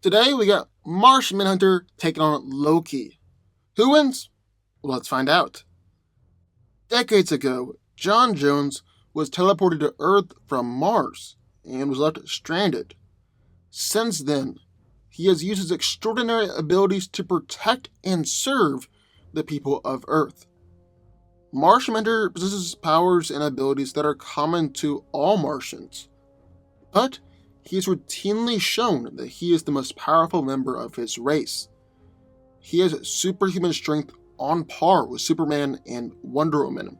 Today we got Martian Manhunter taking on Loki. Who wins? Well, let's find out. Decades ago, John Jones was teleported to Earth from Mars and was left stranded. Since then, he has used his extraordinary abilities to protect and serve the people of Earth. Martian Manhunter possesses powers and abilities that are common to all Martians, but he has routinely shown that he is the most powerful member of his race. He has superhuman strength on par with Superman and Wonder Woman,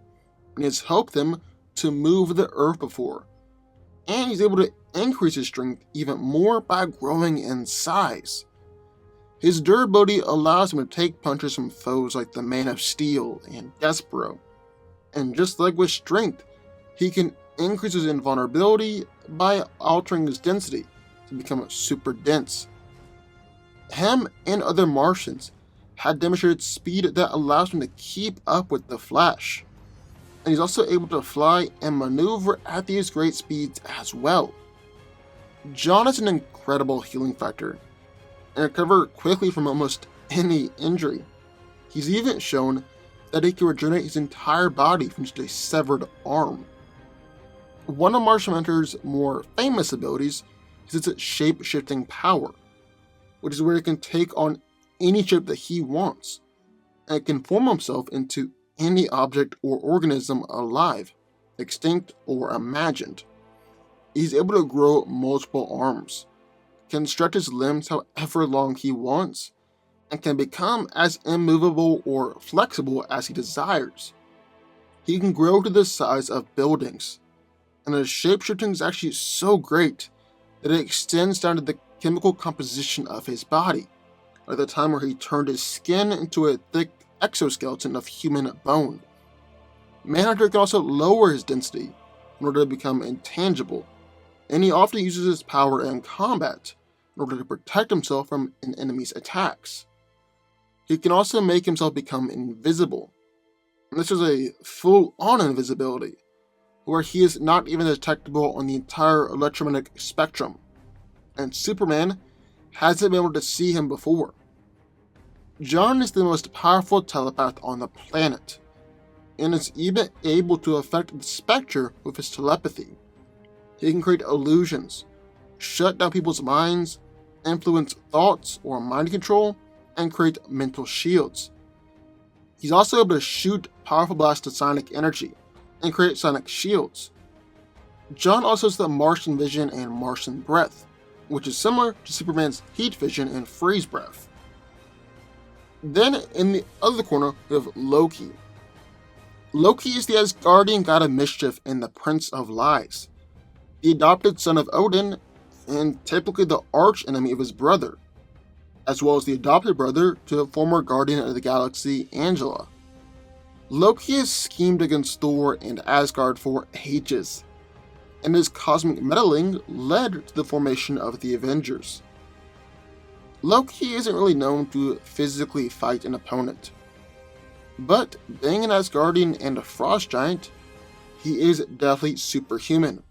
and has helped them to move the Earth before. And he's able to increase his strength even more by growing in size. His durability allows him to take punches from foes like the Man of Steel and Despero. And just like with strength, he can increase his invulnerability by altering his density to become super dense. Him and other Martians had demonstrated speed that allows him to keep up with the Flash. And he's also able to fly and maneuver at these great speeds as well. John has an incredible healing factor and recover quickly from almost any injury. He's even shown that he can regenerate his entire body from just a severed arm. One of Martian Manhunter's more famous abilities is its shape-shifting power, which is where he can take on any shape that he wants, and can form himself into any object or organism alive, extinct or imagined. He's able to grow multiple arms, can stretch his limbs however long he wants, and can become as immovable or flexible as he desires. He can grow to the size of buildings, and his shapeshifting is actually so great that it extends down to the chemical composition of his body, like the time where he turned his skin into a thick exoskeleton of human bone. Manhunter can also lower his density in order to become intangible, and he often uses his power in combat in order to protect himself from an enemy's attacks. He can also make himself become invisible, and this is a full-on invisibility, where he is not even detectable on the entire electromagnetic spectrum, and Superman hasn't been able to see him before. John is the most powerful telepath on the planet, and is even able to affect the Spectre with his telepathy. He can create illusions, shut down people's minds, influence thoughts or mind control, and create mental shields. He's also able to shoot powerful blasts of sonic energy and create sonic shields. John also has the Martian vision and Martian breath, which is similar to Superman's heat vision and freeze breath. Then, in the other corner, we have Loki. Loki is the Asgardian god of mischief and the Prince of Lies, the adopted son of Odin, and typically the arch-enemy of his brother, as well as the adopted brother to the former Guardian of the Galaxy, Angela. Loki has schemed against Thor and Asgard for ages, and his cosmic meddling led to the formation of the Avengers. Loki isn't really known to physically fight an opponent, but being an Asgardian and a frost giant, he is definitely superhuman.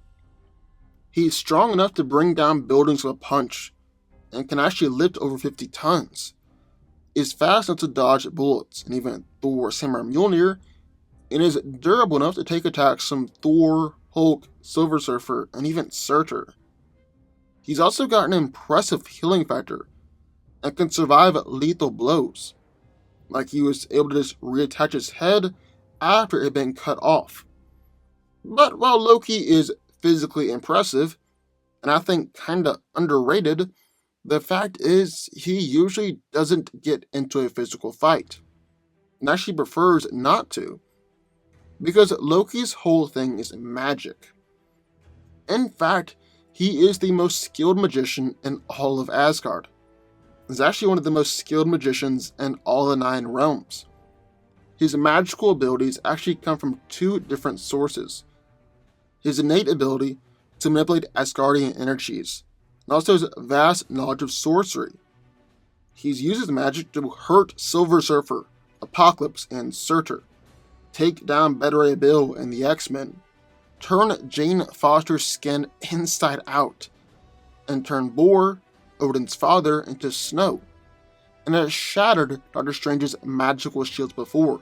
He's strong enough to bring down buildings with a punch, and can actually lift over 50 tons, is fast enough to dodge bullets and even Thor's hammer Mjolnir, and is durable enough to take attacks from Thor, Hulk, Silver Surfer, and even Surtur. He's also got an impressive healing factor, and can survive lethal blows, like he was able to just reattach his head after it had been cut off. But while Loki is physically impressive, and I think kinda underrated, the fact is he usually doesn't get into a physical fight, and actually prefers not to, because Loki's whole thing is magic. In fact, he is the most skilled magician in all of Asgard. He's actually one of the most skilled magicians in all the 9 realms. His magical abilities actually come from 2 different sources: his innate ability to manipulate Asgardian energies, and also his vast knowledge of sorcery. He's used his magic to hurt Silver Surfer, Apocalypse, and Surtur, take down Beta Ray Bill and the X-Men, turn Jane Foster's skin inside out, and turn Boar, Odin's father into snow, and has shattered Doctor Strange's magical shields before.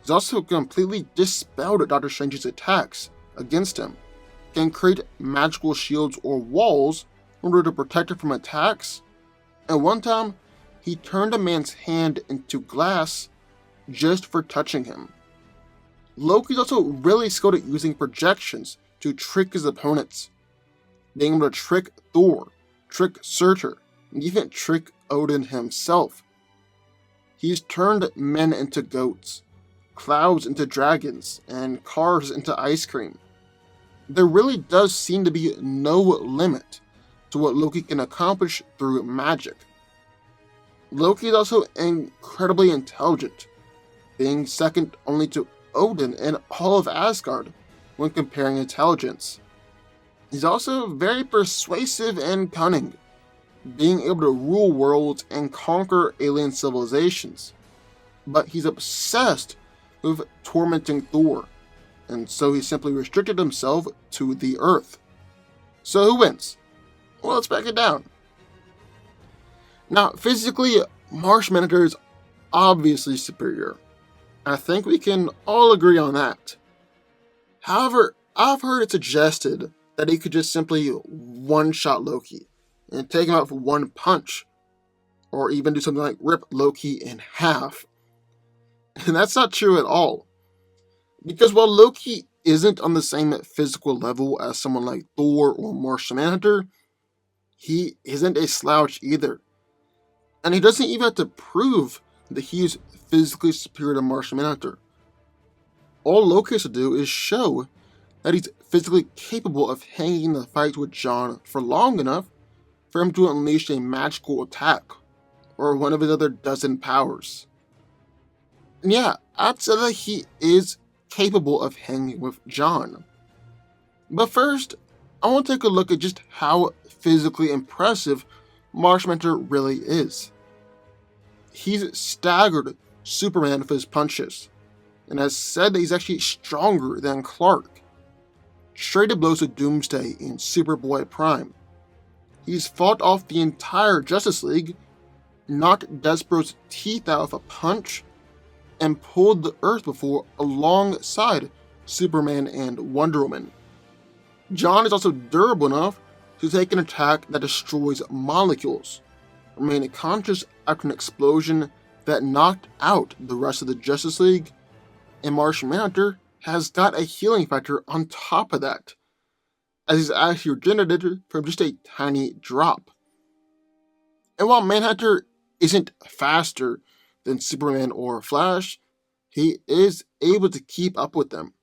He's also completely dispelled Doctor Strange's attacks against him, can create magical shields or walls in order to protect him from attacks, and one time he turned a man's hand into glass just for touching him. Loki's also really skilled at using projections to trick his opponents, being able to trick Thor, trick Surtur, and even trick Odin himself. He's turned men into goats, clouds into dragons, and cars into ice cream. There really does seem to be no limit to what Loki can accomplish through magic. Loki is also incredibly intelligent, being second only to Odin and all of Asgard when comparing intelligence. He's also very persuasive and cunning, being able to rule worlds and conquer alien civilizations. But he's obsessed with tormenting Thor, and so he simply restricted himself to the Earth. So who wins? Well, let's break it down. Now, physically, Martian Manhunter is obviously superior. I think we can all agree on that. However, I've heard it suggested that he could just simply one-shot Loki and take him out for one punch, or even do something like rip Loki in half. And that's not true at all. Because while Loki isn't on the same physical level as someone like Thor or Martian Manhunter, he isn't a slouch either. And he doesn't even have to prove that he's physically superior to Martian Manhunter. All Loki has to do is show that he's physically capable of hanging the fight with John for long enough for him to unleash a magical attack, or one of his other dozen powers. And yeah, I'd say that he is capable of hanging with John. But first, I want to take a look at just how physically impressive Martian Manhunter really is. He's staggered Superman with his punches, and has said that he's actually stronger than Clark. Traded blows to Doomsday in Superboy Prime. He's fought off the entire Justice League, knocked Despero's teeth out with a punch, and pulled the Earth before alongside Superman and Wonder Woman. John is also durable enough to take an attack that destroys molecules, remaining conscious after an explosion that knocked out the rest of the Justice League, and Martian Manhunter has got a healing factor on top of that, as he's actually regenerated from just a tiny drop. And while Manhunter isn't faster than Superman or Flash, he is able to keep up with them.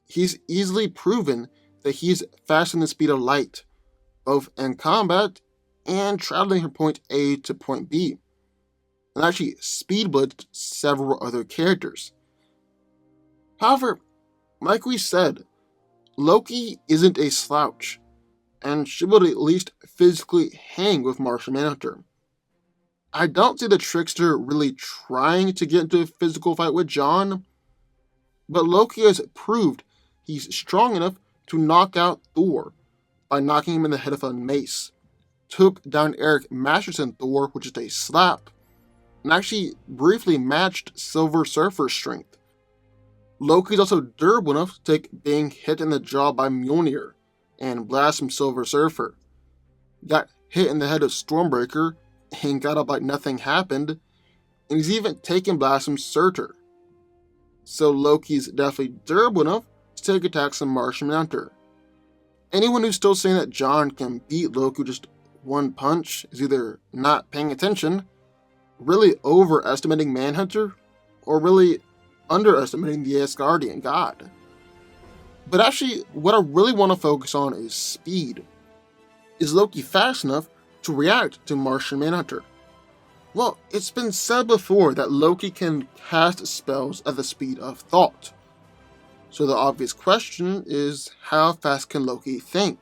He's easily proven that he's faster than the speed of light, both in combat and traveling from point A to point B, and actually speedblitzed several other characters. However, like we said, Loki isn't a slouch, and should be able to at least physically hang with Martian Manhunter. I don't see the trickster really trying to get into a physical fight with John, but Loki has proved he's strong enough to knock out Thor by knocking him in the head with a mace, took down Eric Masterson Thor with just a slap, and actually briefly matched Silver Surfer's strength. Loki's also durable enough to take being hit in the jaw by Mjolnir and blast from Silver Surfer. Got hit in the head of Stormbreaker and got up like nothing happened, and he's even taken blasts from Surtur. So Loki's definitely durable enough to take attacks on Martian Manhunter. Anyone who's still saying that John can beat Loki with just one punch is either not paying attention, really overestimating Manhunter, or really underestimating the Asgardian god. But actually, what I really want to focus on is speed. Is Loki fast enough to react to Martian Manhunter? Well, it's been said before that Loki can cast spells at the speed of thought. So the obvious question is, how fast can Loki think?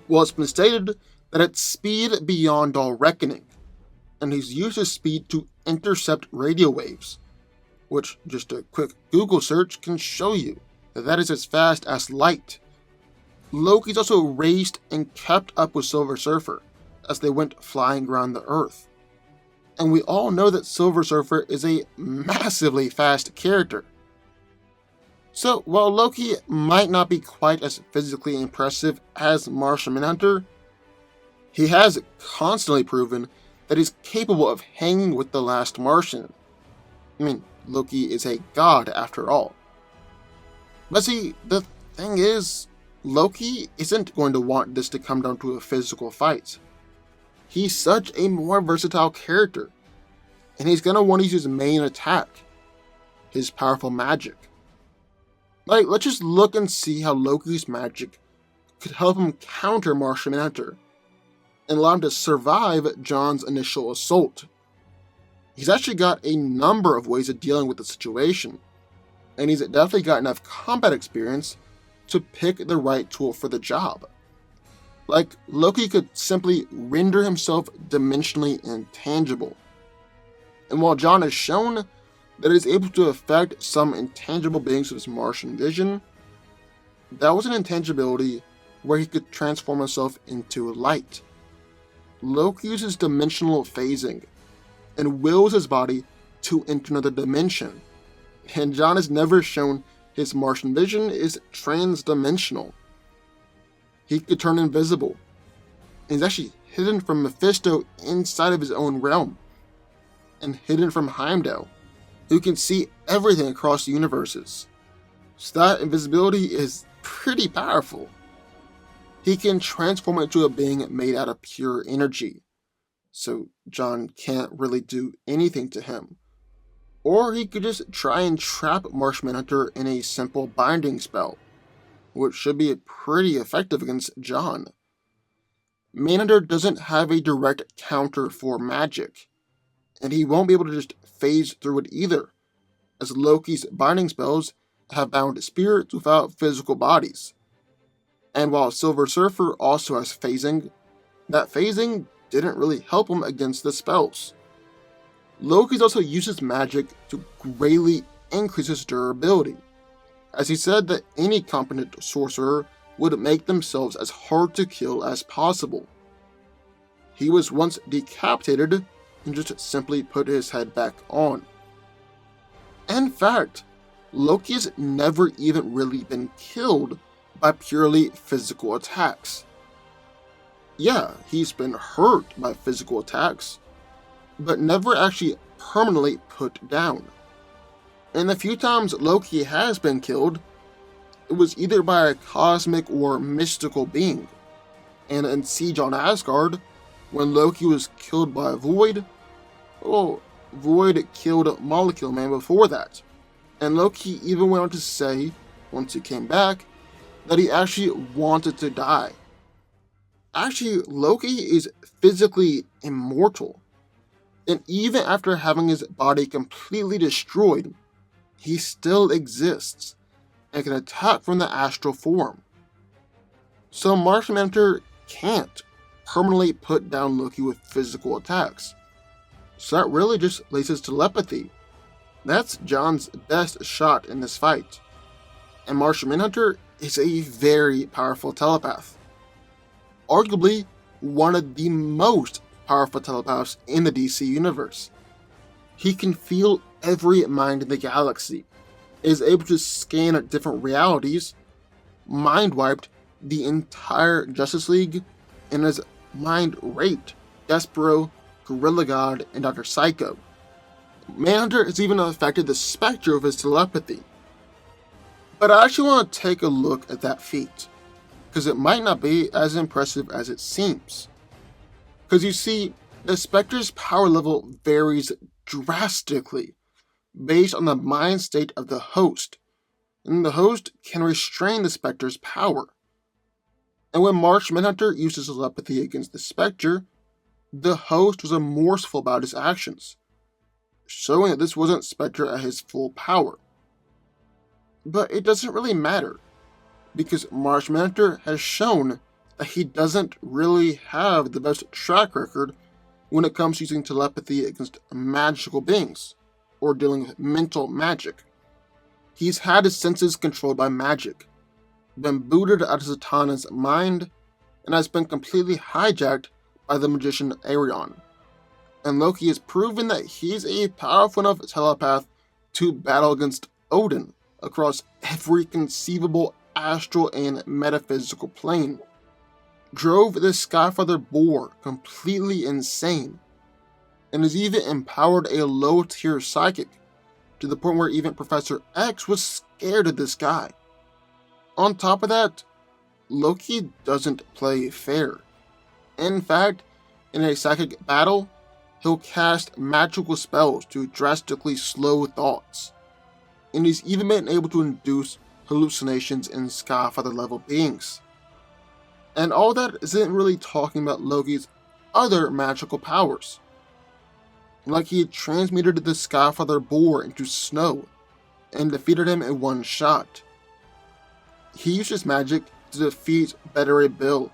Well, it's been stated that it's speed beyond all reckoning, and he's used his speed to intercept radio waves, which just a quick Google search can show you that is as fast as light. Loki's also raced and kept up with Silver Surfer, as they went flying around the Earth. And we all know that Silver Surfer is a massively fast character. So while Loki might not be quite as physically impressive as Martian Manhunter, he has constantly proven that he's capable of hanging with the last Martian. I mean, Loki is a god after all. But see, the thing is, Loki isn't going to want this to come down to a physical fight. He's such a more versatile character, and he's going to want to use his main attack, his powerful magic. Like, let's just look and see how Loki's magic could help him counter Martian Manhunter and allow him to survive John's initial assault. He's actually got a number of ways of dealing with the situation, and he's definitely got enough combat experience to pick the right tool for the job. Like, Loki could simply render himself dimensionally intangible. And while John has shown that he's able to affect some intangible beings with his Martian vision, that was an intangibility where he could transform himself into light. Loki uses dimensional phasing and wills his body to enter another dimension, and John has never shown his Martian vision is trans-dimensional. He could turn invisible, and he's actually hidden from Mephisto inside of his own realm, and hidden from Heimdall, who can see everything across the universes. So that invisibility is pretty powerful. He can transform into a being made out of pure energy, so John can't really do anything to him. Or he could just try and trap Martian Manhunter in a simple binding spell, which should be pretty effective against John. Manhunter doesn't have a direct counter for magic, and he won't be able to just phase through it either, as Loki's binding spells have bound spirits without physical bodies. And while Silver Surfer also has phasing, that phasing didn't really help him against the spells. Loki's also uses magic to greatly increase his durability, as he said that any competent sorcerer would make themselves as hard to kill as possible. He was once decapitated and just simply put his head back on. In fact, Loki has never even really been killed by purely physical attacks. Yeah, he's been hurt by physical attacks, but never actually permanently put down. And the few times Loki has been killed, it was either by a cosmic or mystical being. And in Siege on Asgard, when Loki was killed by a Void, well, Void killed Molecule Man before that. And Loki even went on to say, once he came back, that he actually wanted to die. Actually, Loki is physically immortal. And even after having his body completely destroyed, he still exists and can attack from the astral form. So Martian Manhunter can't permanently put down Loki with physical attacks. So that really just lays his telepathy. That's John's best shot in this fight. And Martian Manhunter is a very powerful telepath. Arguably one of the most powerful telepaths in the DC universe. He can feel every mind in the galaxy, is able to scan different realities, mind-wiped the entire Justice League, and has mind-raped Despero, Gorilla God, and Dr. Psycho. Manhunter has even affected the Spectre of his telepathy. But I actually want to take a look at that feat, because it might not be as impressive as it seems. Because you see, the Spectre's power level varies drastically based on the mind state of the host, and the host can restrain the Spectre's power. And when Martian Manhunter uses telepathy against the Spectre, the host was remorseful about his actions, showing that this wasn't Spectre at his full power. But it doesn't really matter, because Martian Manhunter has shown that he doesn't really have the best track record when it comes to using telepathy against magical beings, or dealing with mental magic. He's had his senses controlled by magic, been booted out of Zatanna's mind, and has been completely hijacked by the magician Arion. And Loki has proven that he's a powerful enough telepath to battle against Odin across every conceivable astral and metaphysical plane. Drove the Skyfather boar completely insane, and has even empowered a low-tier psychic, to the point where even Professor X was scared of this guy. On top of that, Loki doesn't play fair. In fact, in a psychic battle, he'll cast magical spells to drastically slow thoughts, and he's even been able to induce hallucinations in Skyfather level beings. And all that isn't really talking about Loki's other magical powers. Like he transmuted the Skyfather boar into snow and defeated him in one shot. He used his magic to defeat Better Ray Bill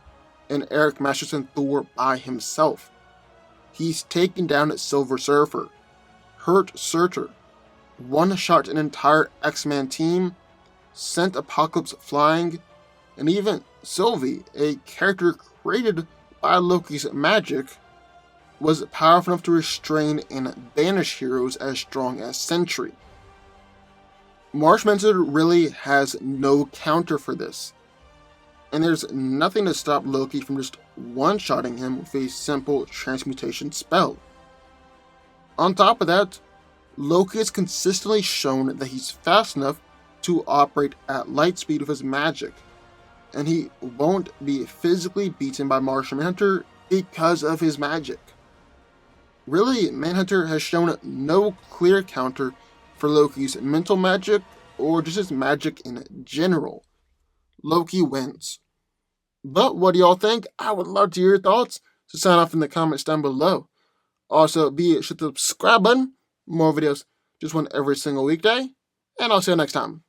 and Eric Masterson Thor by himself. He's taken down Silver Surfer, hurt Surtur, one-shot an entire X-Men team, sent Apocalypse flying, and even Sylvie, a character created by Loki's magic, was powerful enough to restrain and banish heroes as strong as Sentry. Martian Manhunter really has no counter for this, and there's nothing to stop Loki from just one-shotting him with a simple transmutation spell. On top of that, Loki has consistently shown that he's fast enough to operate at light speed with his magic, and he won't be physically beaten by Martian Manhunter because of his magic. Really, Manhunter has shown no clear counter for Loki's mental magic or just his magic in general. Loki wins. But what do y'all think? I would love to hear your thoughts, so sign off in the comments down below. Also, be sure to subscribe button. More videos, just one every single weekday. And I'll see you next time.